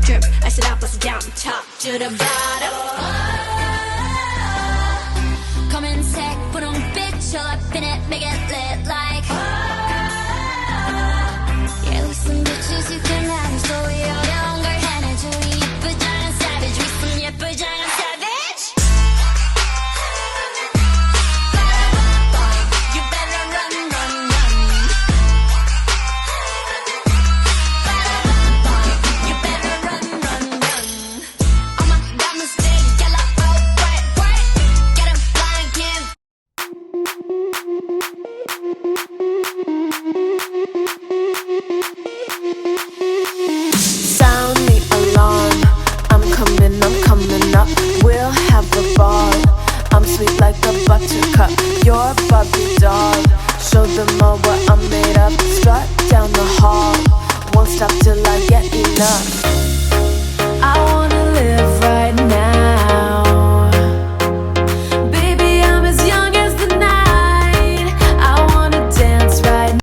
drip. Ice it up, bust it down, top to the bottom. Come and take, put on bitch, all up in it, make it lit like. Yeah, we some bitches you can have, so we all don't go hand into your vagina savage. We some your vagina savage. You better run, run, run. You better run, run, run. All my diamonds stay yellow, oh, bright, bright. Get 'em blind, can't. Sound the alarm, I'm coming up. We'll have a ball. I'm sweet like a buttercup. You're a Barbie doll. Show them all what I'm made of. Strut down the hall, won't stop till I get enough.